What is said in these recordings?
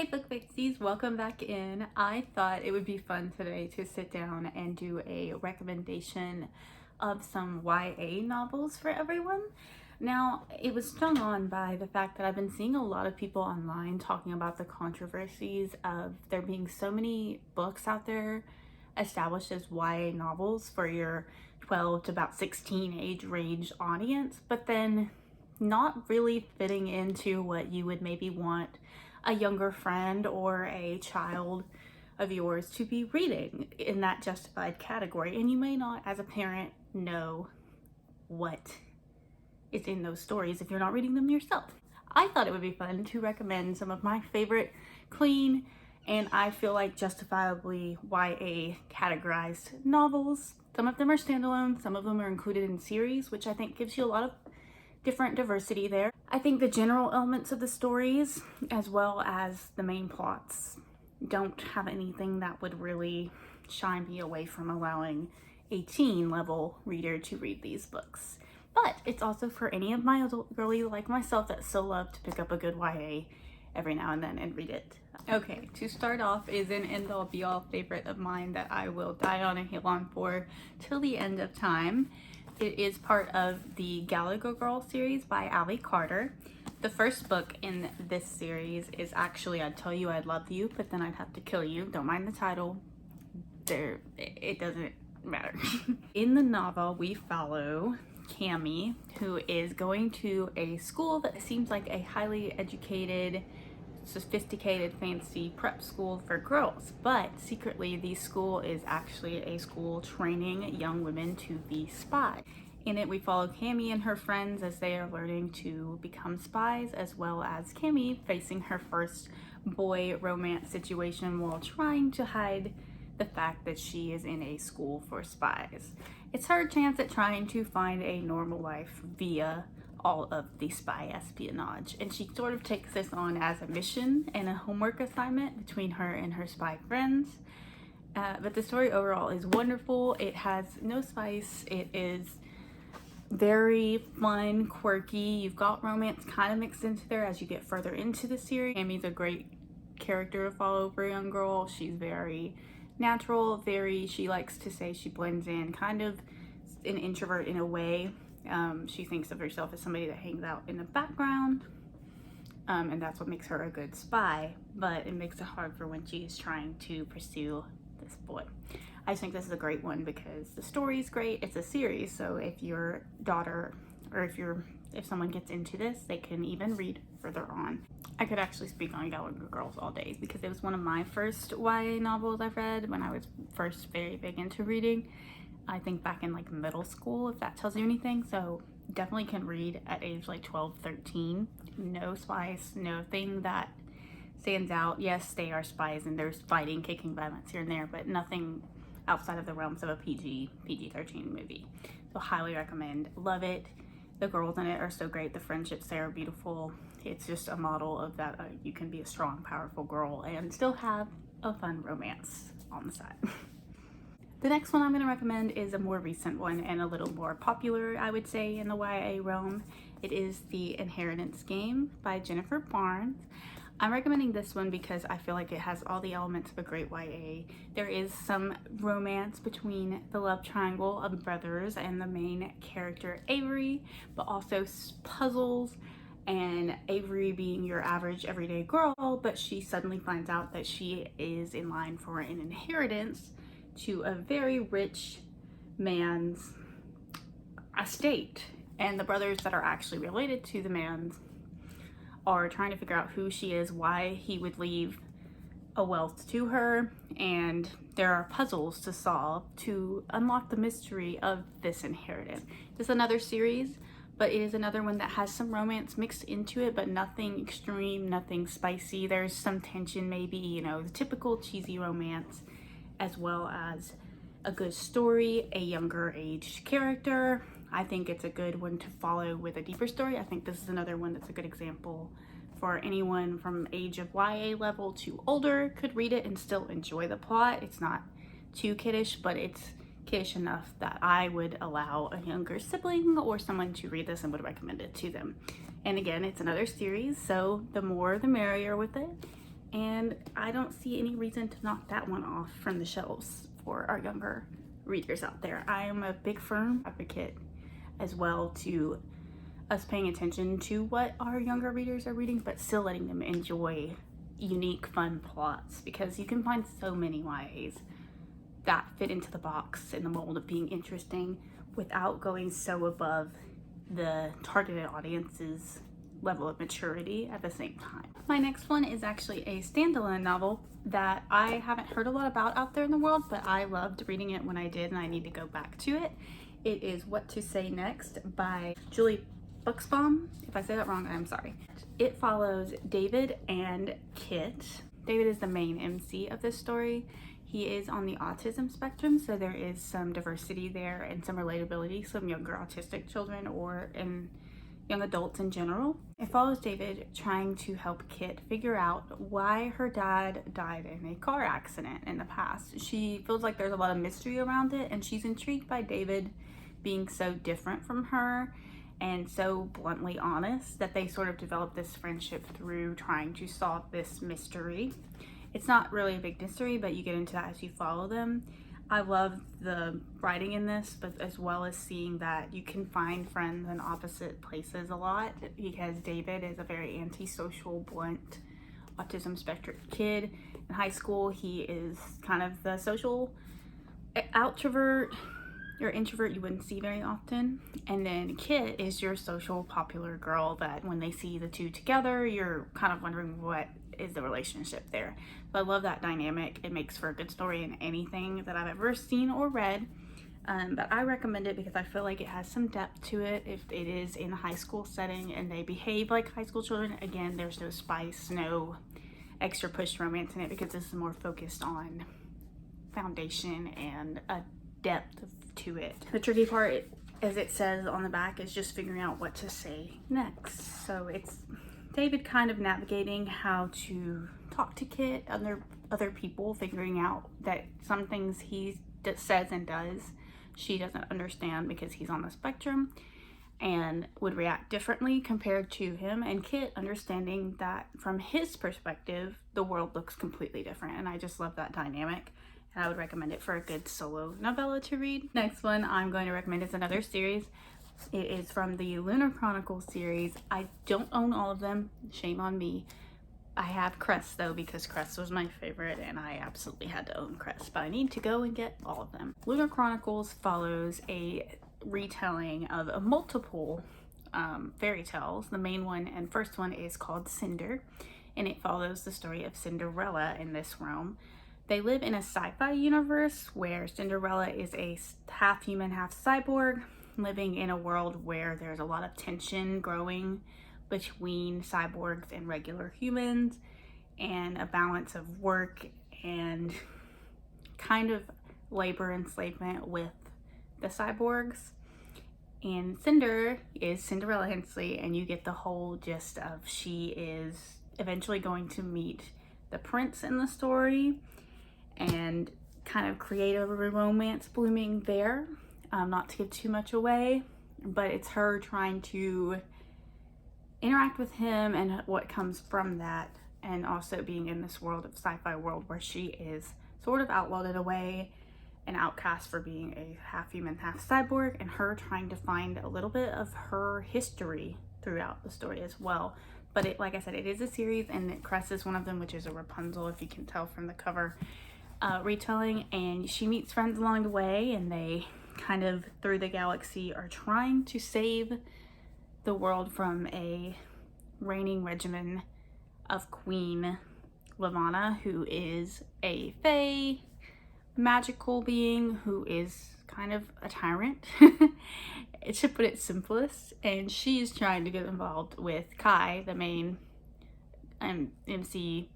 Hey Book Pixies, welcome back in. I thought it would be fun today to sit down and do a recommendation of some YA novels for everyone. Now, it was strung on by the fact that I've been seeing a lot of people online talking about the controversies of there being so many books out there established as YA novels for your 12 to about 16 age range audience, but then not really fitting into what you would maybe want a younger friend or a child of yours to be reading in that justified category. And you may not, as a parent, know what is in those stories if you're not reading them yourself. I thought it would be fun to recommend some of my favorite clean and I feel like justifiably YA categorized novels. Some of them are standalone, some of them are included in series, which I think gives you a lot of different diversity there. I think the general elements of the stories, as well as the main plots, don't have anything that would really shy me away from allowing a teen level reader to read these books. But it's also for any of my adult girlies like myself that still love to pick up a good YA every now and then and read it. Okay, to start off is an end-all be-all favorite of mine that I will die on a hill on for till the end of time. It is part of the Galago Girl series by Ally Carter. The first book in this series is actually I'd Tell You I'd Love You, but then I'd Have to Kill You. Don't mind the title. It doesn't matter. In the novel, we follow Cami, who is going to a school that seems like a highly educated, sophisticated, fancy prep school for girls, but secretly the school is actually a school training young women to be spies. In it, we follow Cami and her friends as they are learning to become spies, as well as Cami facing her first boy romance situation while trying to hide the fact that she is in a school for spies. It's her chance at trying to find a normal life via all of the spy espionage, and she sort of takes this on as a mission and a homework assignment between her and her spy friends. But the story overall is wonderful. It has no spice. It is very fun, quirky. You've got romance kind of mixed into there as you get further into the series. Cami's a great character to follow for a young girl. She's very natural, she likes to say she blends in, kind of an introvert in a way. She thinks of herself as somebody that hangs out in the background, and that's what makes her a good spy, but it makes it hard for when she's trying to pursue this boy. I think this is a great one because the story's great. It's a series, so if your daughter or if someone gets into this, they can even read further on. I could actually speak on Gallagher Girls all day because it was one of my first YA novels I've read when I was first very big into reading. I think back in like middle school, if that tells you anything. So definitely can read at age like 12, 13. No spice, nothing that stands out. Yes, they are spies and there's fighting, kicking, violence here and there, but nothing outside of the realms of a PG-13 movie. So highly recommend. Love it. The girls in it are so great. The friendships there are beautiful. It's just a model of that you can be a strong, powerful girl and still have a fun romance on the side. The next one I'm going to recommend is a more recent one and a little more popular, I would say, in the YA realm. It is The Inheritance Game by Jennifer Barnes. I'm recommending this one because I feel like it has all the elements of a great YA. There is some romance between the love triangle of brothers and the main character Avery, but also puzzles, and Avery being your average everyday girl, but she suddenly finds out that she is in line for an inheritance to a very rich man's estate, and the brothers that are actually related to the man's are trying to figure out who she is, why he would leave a wealth to her, and there are puzzles to solve to unlock the mystery of this inheritance. This is another series, but it is another one that has some romance mixed into it, but nothing extreme, nothing spicy. There's some tension maybe, you know, the typical cheesy romance, as well as a good story, a younger aged character. I think it's a good one to follow with a deeper story. I think this is another one that's a good example for anyone from age of YA level to older could read it and still enjoy the plot. It's not too kiddish, but it's kiddish enough that I would allow a younger sibling or someone to read this and would recommend it to them. And again, it's another series, so the more the merrier with it. and I don't see any reason to knock that one off from the shelves for our younger readers out there. I am a big firm advocate as well to us paying attention to what our younger readers are reading, but still letting them enjoy unique, fun plots, because you can find so many YAs that fit into the box in the mold of being interesting without going so above the targeted audience's level of maturity at the same time. My next one is actually a standalone novel that I haven't heard a lot about out there in the world, but I loved reading it when I did, and I need to go back to it. It is What to Say Next by Julie Buxbaum. If I say that wrong, I'm sorry. It follows David and Kit. David is the main MC of this story. He is on the autism spectrum, so there is some diversity there and some relatability, some younger autistic children or in young adults in general. It follows David trying to help Kit figure out why her dad died in a car accident in the past. She feels like there's a lot of mystery around it, and she's intrigued by David being so different from her and so bluntly honest that they sort of develop this friendship through trying to solve this mystery. It's not really a big mystery, but you get into that as you follow them. I love the writing in this, but as well as seeing that you can find friends in opposite places a lot, because David is a very antisocial, blunt autism spectrum kid. In high school, he is kind of the social outrovert or introvert you wouldn't see very often. And then Kit is your social popular girl that when they see the two together, you're kind of wondering what is the relationship there. But I love that dynamic. It makes for a good story in anything that I've ever seen or read. But I recommend it because I feel like it has some depth to it if it is in a high school setting and they behave like high school children. Again, there's no spice, no extra push romance in it, because this is more focused on foundation and a depth to it. The tricky part, as it says on the back, is just figuring out what to say next. So it's David kind of navigating how to talk to Kit, other people, figuring out that some things he says and does she doesn't understand because he's on the spectrum and would react differently compared to him, and Kit understanding that from his perspective the world looks completely different. And I just love that dynamic, and I would recommend it for a good solo novella to read. Next one I'm going to recommend is another series. It is from the Lunar Chronicles series. I don't own all of them, shame on me. I have Crest though, because Crest was my favorite and I absolutely had to own Crest, but I need to go and get all of them. Lunar Chronicles follows a retelling of multiple fairy tales. The main one and first one is called Cinder, and it follows the story of Cinderella in this realm. They live in a sci-fi universe where Cinderella is a half human, half cyborg, living in a world where there's a lot of tension growing between cyborgs and regular humans, and a balance of work and kind of labor enslavement with the cyborgs. And Cinder is Cinderella Hensley, and you get the whole gist of she is eventually going to meet the prince in the story and kind of create a romance blooming there. Not to give too much away, but it's her trying to interact with him and what comes from that, and also being in this world of sci-fi world where she is sort of outlawed in a way, an outcast for being a half human, half cyborg, and her trying to find a little bit of her history throughout the story as well. But it, like I said, it is a series, and Crest is one of them, which is a Rapunzel, if you can tell from the cover, retelling, and she meets friends along the way, and they kind of through the galaxy are trying to save the world from a reigning regimen of Queen Lavanna, who is a fae magical being who is kind of a tyrant, to put it simplest, and she is trying to get involved with Kai, the main MC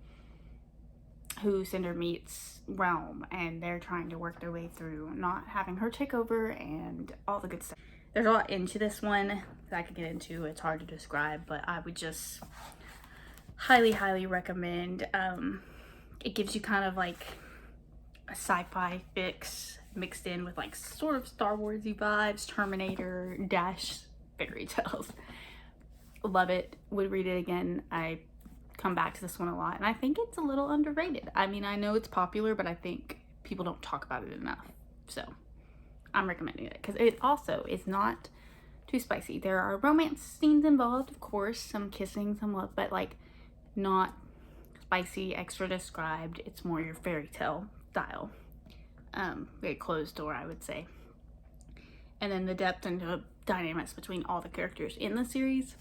who Cinder meets realm, and they're trying to work their way through not having her take over and all the good stuff. There's a lot into this one that I could get into. It's hard to describe, but I would just highly recommend. It gives you kind of like a sci-fi fix mixed in with like sort of Star Warsy vibes, Terminator dash fairy tales. Love it. Would read it again. I come back to this one a lot, and I think it's a little underrated. I mean, I know it's popular, but I think people don't talk about it enough. So I'm recommending it because it also is not too spicy. There are romance scenes involved, of course, some kissing, some love, but like not spicy, extra described. It's more your fairy tale style. Very closed door, I would say. And then the depth and the dynamics between all the characters in the series,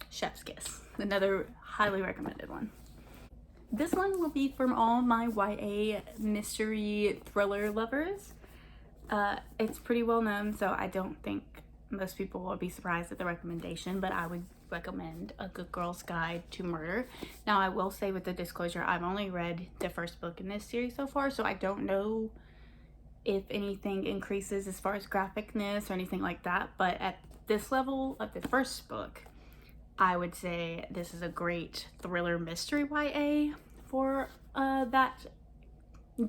chef's kiss. Another highly recommended one. This one will be from all my YA mystery thriller lovers. It's pretty well known, so I don't think most people will be surprised at the recommendation, but I would recommend A Good Girl's Guide to Murder. Now, I will say with the disclosure, I've only read the first book in this series so far, so I don't know if anything increases as far as graphicness or anything like that, but at this level of the first book, I would say this is a great thriller mystery YA for that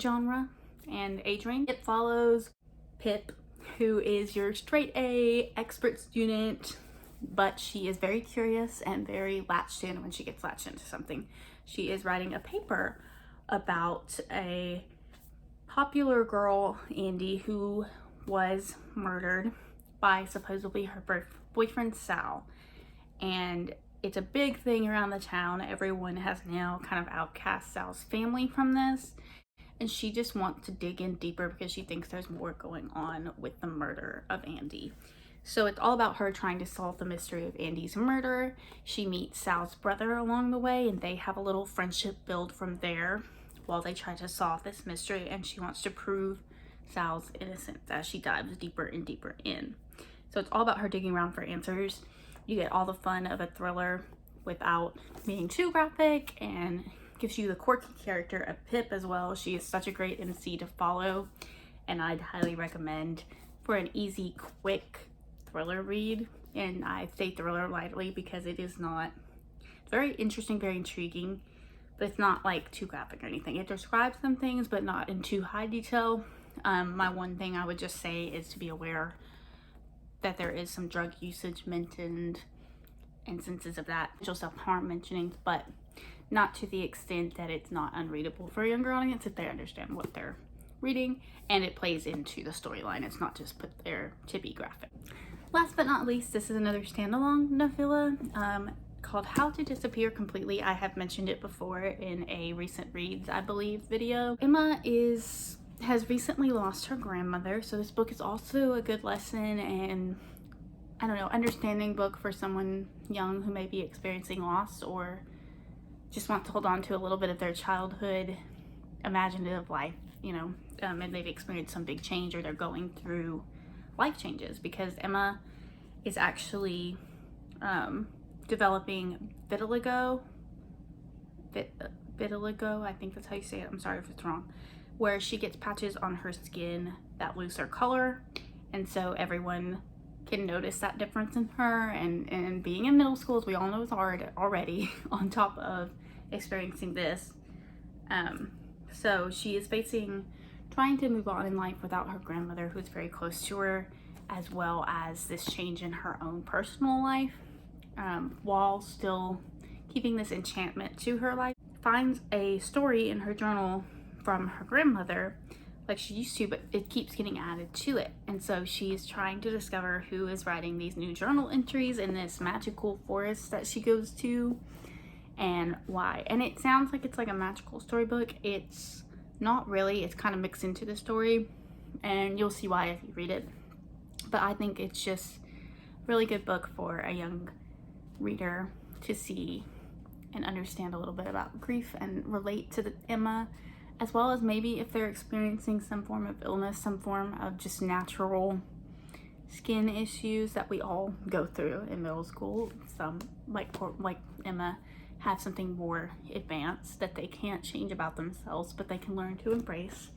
genre and age range. It follows Pip, who is your straight A expert student, but she is very curious and very latched in when she gets latched into something. She is writing a paper about a popular girl, Andy, who was murdered by supposedly her boyfriend, Sal. And it's a big thing around the town. Everyone has now kind of outcast Sal's family from this. And she just wants to dig in deeper because she thinks there's more going on with the murder of Andy. So it's all about her trying to solve the mystery of Andy's murder. She meets Sal's brother along the way, and they have a little friendship build from there while they try to solve this mystery. And she wants to prove Sal's innocence as she dives deeper and deeper in. So it's all about her digging around for answers. You get all the fun of a thriller without being too graphic, and gives you the quirky character of Pip as well. She is such a great MC to follow, and I'd highly recommend for an easy, quick thriller read. And I say thriller lightly because it is not, it's very interesting, very intriguing, but it's not like too graphic or anything. It describes some things, but not in too high detail. My one thing I would just say is to be aware that there is some drug usage mentioned, instances of that, self-harm mentionings, but not to the extent that it's not unreadable for a younger audience if they understand what they're reading, and it plays into the storyline. It's not just put there to be graphic. Last but not least, this is another standalone novella called How to Disappear Completely. I have mentioned it before in a recent reads, I believe, video. Emma has recently lost her grandmother, so this book is also a good lesson and, I don't know, understanding book for someone young who may be experiencing loss or just want to hold on to a little bit of their childhood imaginative life, you know, and they've experienced some big change or they're going through life changes, because Emma is actually developing vitiligo, I think that's how you say it, I'm sorry if it's wrong, where she gets patches on her skin that lose her color, and so everyone can notice that difference in her, and being in middle school, as we all know, is hard already on top of experiencing this. So she is trying to move on in life without her grandmother, who's very close to her, as well as this change in her own personal life, while still keeping this enchantment to her life. Finds a story in her journal from her grandmother like she used to, but it keeps getting added to it, and so she's trying to discover who is writing these new journal entries in this magical forest that she goes to and why. And it sounds like it's like a magical storybook. It's not really. It's kind of mixed into the story, and you'll see why if you read it. But I think it's just a really good book for a young reader to see and understand a little bit about grief and relate to Emma, as well as maybe if they're experiencing some form of illness, some form of just natural skin issues that we all go through in middle school. Some, like Emma, have something more advanced that they can't change about themselves, but they can learn to embrace.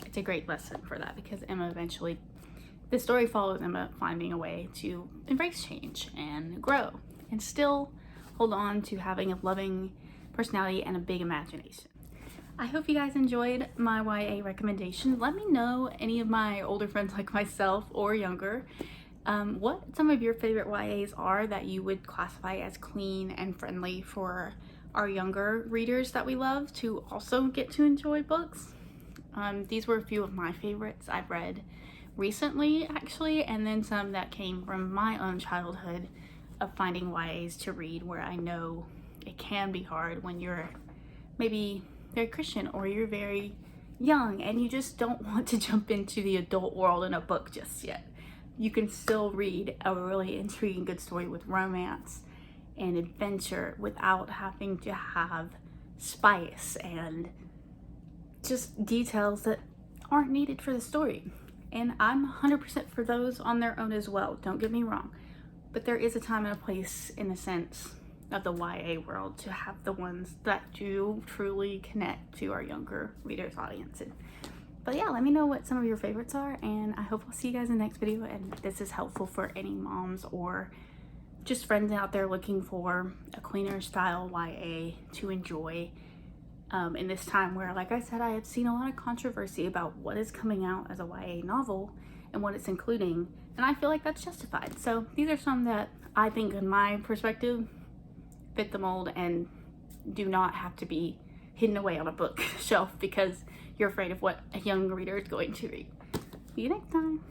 It's a great lesson for that, because Emma eventually, the story follows Emma finding a way to embrace change and grow and still hold on to having a loving personality and a big imagination. I hope you guys enjoyed my YA recommendation. Let me know, any of my older friends like myself or younger, what some of your favorite YAs are that you would classify as clean and friendly for our younger readers that we love to also get to enjoy books. These were a few of my favorites I've read recently, actually, and then some that came from my own childhood of finding YAs to read, where I know it can be hard when you're maybe very Christian or you're very young and you just don't want to jump into the adult world in a book just yet. You can still read a really intriguing good story with romance and adventure without having to have spice and just details that aren't needed for the story. And I'm 100% for those on their own as well, don't get me wrong. But there is a time and a place, in a sense, of the YA world to have the ones that do truly connect to our younger readers' audience. But yeah, let me know what some of your favorites are, and I hope I'll see you guys in the next video, and this is helpful for any moms or just friends out there looking for a cleaner style YA to enjoy in this time where, like I said, I have seen a lot of controversy about what is coming out as a YA novel and what it's including, and I feel like that's justified. So these are some that I think, in my perspective, fit the mold and do not have to be hidden away on a bookshelf because you're afraid of what a young reader is going to read. See you next time.